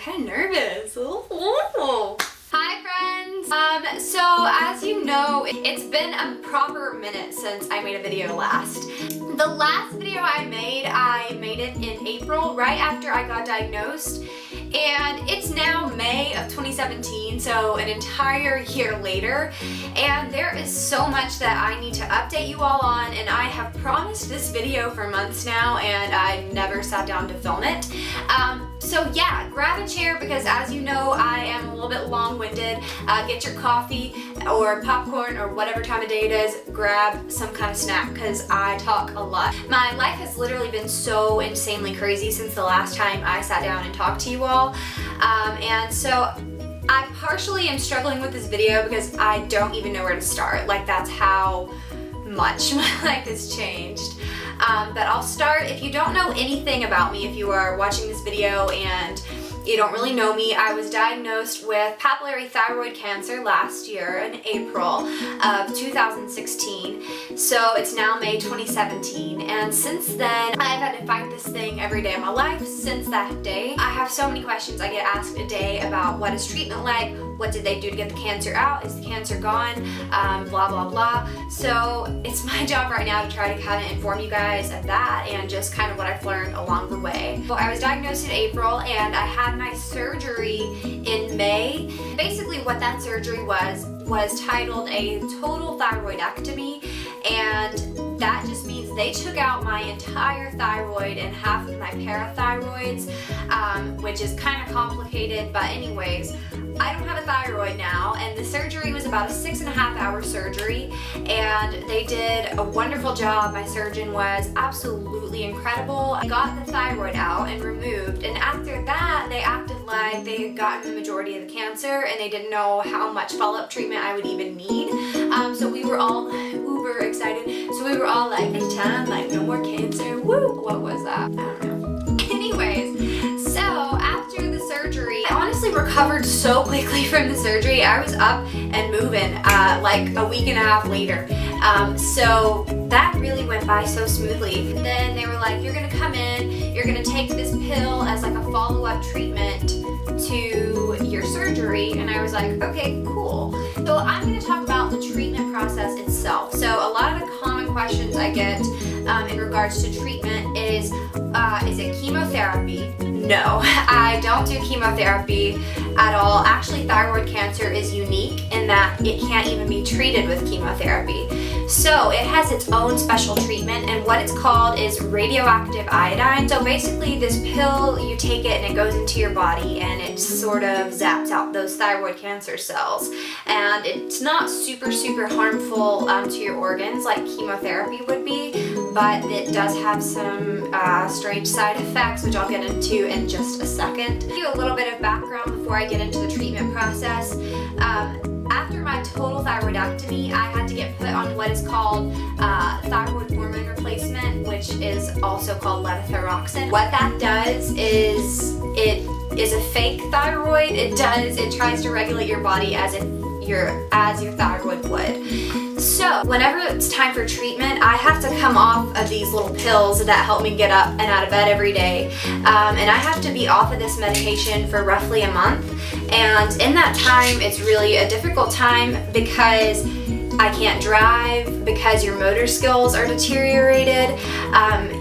kind of nervous. Ooh. Hi friends! So as you know, it's been a proper minute since I made a video last. The last video I made it in April, right after I got diagnosed, and it's now May of 2017, so an entire year later, and there is so much that I need to update you all on, and I have promised this video for months now, and I never sat down to film it. So yeah, grab a chair because as you know, I am a little bit long-winded. Get your coffee or popcorn or whatever time of day it is, grab some kind of snack because I talk a lot. My life has literally been so insanely crazy since the last time I sat down and talked to you all. And so I partially am struggling with this video because I don't even know where to start. Like, that's how much my life has changed. But I'll start. If you don't know anything about me, if you are watching this video and you don't really know me, I was diagnosed with papillary thyroid cancer last year in April of 2016. So it's now May 2017, and since then I've had to fight this thing every day of my life since that day. I have so many questions I get asked a day about what is treatment like, what did they do to get the cancer out, is the cancer gone, blah blah blah. So it's my job right now to try to kind of inform you guys of that and just kind of what I've learned along the way. So I was diagnosed in April and I had my surgery in May. Basically what that surgery was titled a total thyroidectomy, and that just means they took out my entire thyroid and half of my parathyroids, which is kind of complicated, but anyways, I don't have a thyroid now, and the surgery was about a 6.5-hour surgery, and they did a wonderful job. My surgeon was absolutely incredible. I got the thyroid out and removed, and after that they acted like they had gotten the majority of the cancer and they didn't know how much follow-up treatment I would even need. So we were all uber excited. So we were all like, it's time, like no more cancer, woo! What was that? I don't know. Anyways, so after the surgery, I honestly recovered so quickly from the surgery. I was up and moving like a week and a half later. So that really went by so smoothly. And then they were like, you're gonna come in, you're gonna take this pill as like a follow-up treatment to your surgery, and I was like, okay, cool. So I'm going to talk about the treatment process itself. So a lot of the common questions I get in regards to treatment is it chemotherapy? No, I don't do chemotherapy at all. Actually, thyroid cancer is unique in that it can't even be treated with chemotherapy. So it has its own special treatment, and what it's called is radioactive iodine. So basically this pill, you take it and it goes into your body and it sort of zaps out those thyroid cancer cells. And it's not super harmful to your organs like chemotherapy would be, but it does have some strange side effects, which I'll get into in just a second. I'll give you a little bit of background before I get into the treatment process. After my total thyroidectomy, I had to get put on what is called thyroid hormone replacement, which is also called levothyroxine. What that does is it is a fake thyroid. It tries to regulate your body as your thyroid would. So whenever it's time for treatment, I have to come off of these little pills that help me get up and out of bed every day, and I have to be off of this medication for roughly a month. And in that time, it's really a difficult time because I can't drive, because your motor skills are deteriorated,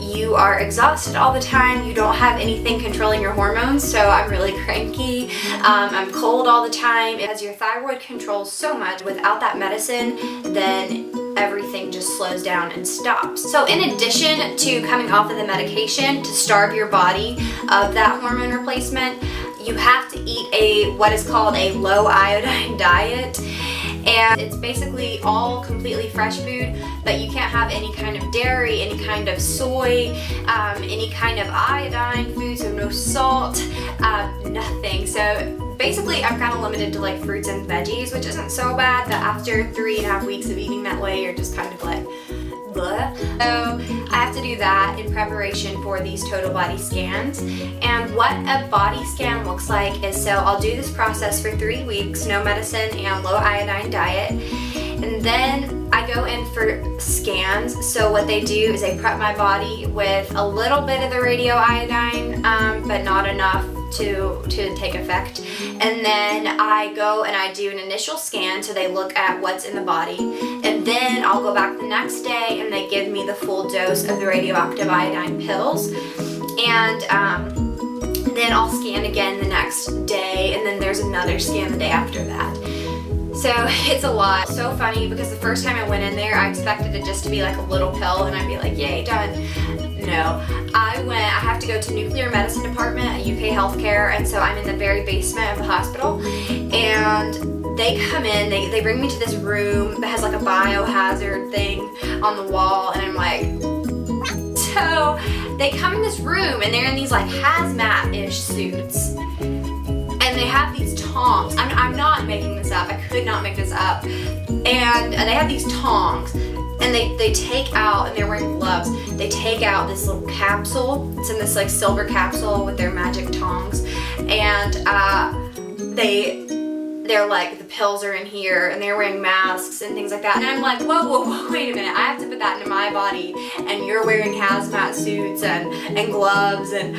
you are exhausted all the time, you don't have anything controlling your hormones, so I'm really cranky, I'm cold all the time. As your thyroid controls so much, without that medicine, then everything just slows down and stops. So in addition to coming off of the medication to starve your body of that hormone replacement, you have to eat what is called a low iodine diet. And it's basically all completely fresh food, but you can't have any kind of dairy, any kind of soy, any kind of iodine food, so no salt, nothing. So basically I'm kind of limited to like fruits and veggies, which isn't so bad, but after 3.5 weeks of eating that way, you're just kind of like, bleh. So I have to do that in preparation for these total body scans. And what a body scan looks like is, so I'll do this process for 3 weeks, no medicine and low iodine diet, and then I go in for scans. So what they do is they prep my body with a little bit of the radioiodine, but not enough to take effect. And then I go and I do an initial scan, so they look at what's in the body. And then I'll go back the next day and they give me the full dose of the radioactive iodine pills. And then I'll scan again the next day, and then there's another scan the day after that. So it's a lot. So funny because the first time I went in there, I expected it just to be like a little pill and I'd be like, yay, done. No, I have to go to nuclear medicine department at UK Healthcare, and so I'm in the very basement of the hospital, and they come in, they bring me to this room that has like a biohazard thing on the wall, and I'm like, so they come in this room and they're in these like hazmat-ish suits, and they have these tongs. I'm not making this up, I could not make this up, and they have these tongs. And they take out, and they're wearing gloves, they take out this little capsule. It's in this like silver capsule with their magic tongs. And they're like, the pills are in here, and they're wearing masks and things like that. And I'm like, whoa, wait a minute. I have to put that into my body, and you're wearing hazmat suits and gloves, and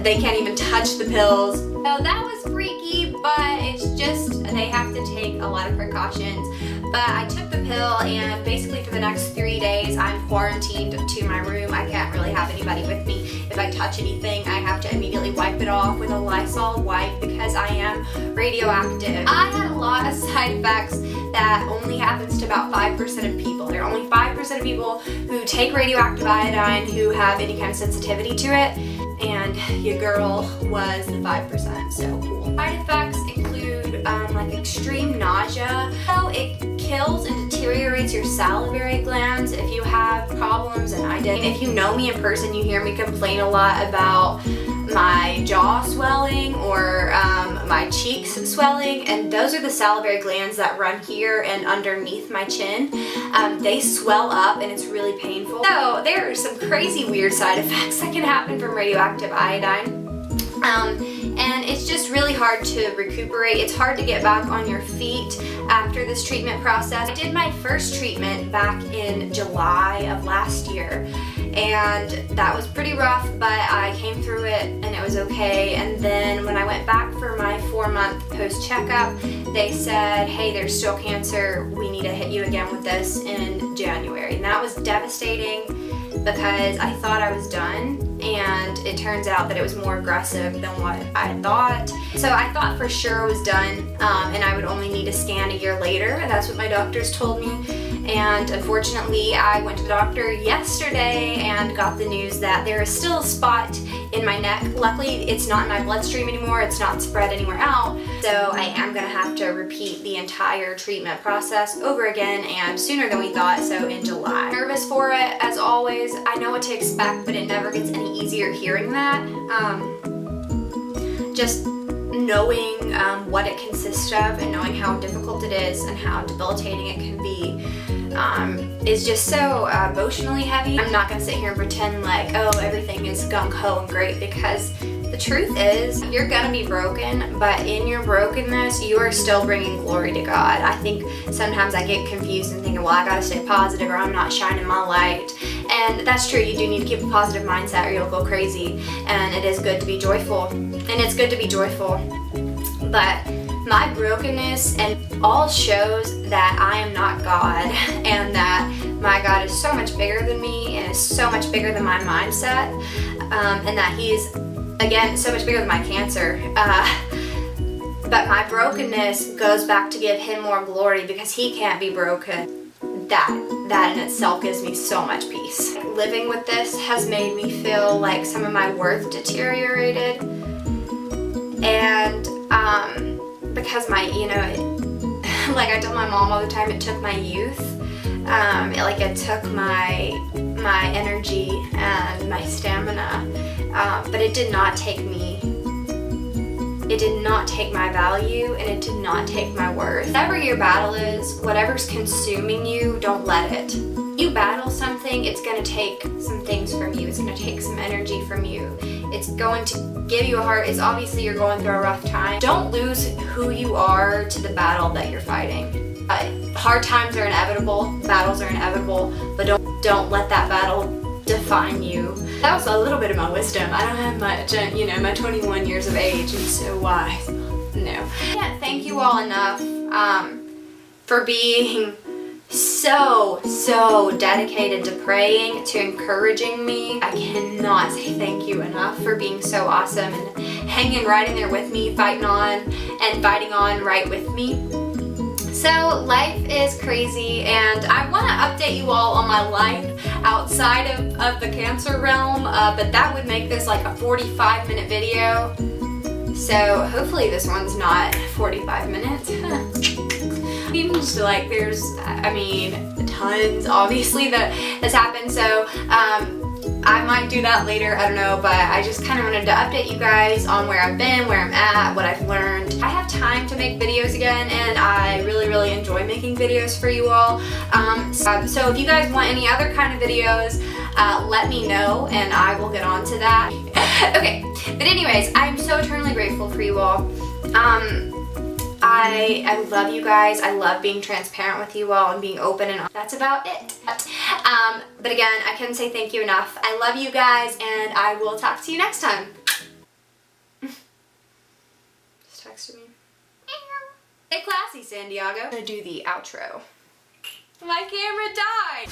they can't even touch the pills. So that was freaky, but it's just, they have to take a lot of precautions. But I took the pill, and basically for the next 3 days I'm quarantined to my room. I can't really have anybody with me. If I touch anything, I have to immediately wipe it off with a Lysol wipe because I am radioactive. I had a lot of side effects that only happens to about 5% of people. There are only 5% of people who take radioactive iodine who have any kind of sensitivity to it, and your girl was the 5%, so cool. Side effects include like extreme nausea. So it kills and deteriorates your salivary glands if you have problems, and I did. If you know me in person, you hear me complain a lot about my jaw swelling or my cheeks swelling, and those are the salivary glands that run here and underneath my chin. They swell up and it's really painful. So there are some crazy weird side effects that can happen from radioactive iodine. And it's just really hard to recuperate. It's hard to get back on your feet after this treatment process. I did my first treatment back in July of last year, and that was pretty rough, but I came through it and it was okay. And then when I went back for my 4-month post checkup, they said, hey, there's still cancer, we need to hit you again with this in January. And that was devastating because I thought I was done, and it turns out that it was more aggressive than what I thought. So I thought for sure I was done, and I would only need a scan a year later. That's what my doctors told me. And unfortunately, I went to the doctor yesterday and got the news that there is still a spot in my neck. Luckily, it's not in my bloodstream anymore. It's not spread anywhere out. So I am gonna have to repeat the entire treatment process over again, and sooner than we thought, so in July. Nervous for it, as always. I know what to expect, but it never gets any easier hearing that. Just knowing what it consists of and knowing how difficult it is and how debilitating it can be is just so emotionally heavy. I'm not gonna sit here and pretend like, oh, everything is gung-ho and great, because the truth is you're gonna be broken, but in your brokenness you are still bringing glory to God. I think sometimes I get confused and thinking, well, I gotta stay positive or I'm not shining my light. And that's true, you do need to keep a positive mindset or you'll go crazy, and it is good to be joyful, and it's good to be joyful. But my brokenness and all shows that I am not God, and that my God is so much bigger than me and is so much bigger than my mindset, and that He's, again, so much bigger than my cancer. But my brokenness goes back to give Him more glory because He can't be broken. That in itself gives me so much peace. Living with this has made me feel like some of my worth deteriorated, and because my, like I tell my mom all the time, it took my youth, it took my energy and my stamina, but it did not take me. It did not take my value, and it did not take my worth. Whatever your battle is, whatever's consuming you, don't let it. you battle something, it's gonna take some things from you. It's gonna take some energy from you. It's going to give you a heart. It's obviously you're going through a rough time. Don't lose who you are to the battle that you're fighting. Hard times are inevitable, battles are inevitable, but don't let that battle define you. That was a little bit of my wisdom. I don't have much, you know, my 21 years of age and so wise. No. I can't thank you all enough for being so dedicated to praying, to encouraging me. I cannot say thank you enough for being so awesome and hanging right in there with me, fighting on and fighting on right with me. So life is crazy, and I want to update you all on my life outside of the cancer realm, but that would make this like a 45-minute video. So hopefully this one's not 45 minutes. Just like there's, I mean, tons obviously that has happened, so I might do that later, I don't know, but I just kind of wanted to update you guys on where I've been, where I'm at, what I've learned. I have time to make videos again, and I really enjoy making videos for you all. So if you guys want any other kind of videos, let me know and I will get on to that. Okay, but anyways, I'm so eternally grateful for you all. I love you guys. I love being transparent with you all and being open, and that's about it. But again, I couldn't say thank you enough. I love you guys, and I will talk to you next time. Just texted me. Stay classy, San Diego. I'm gonna do the outro. My camera died.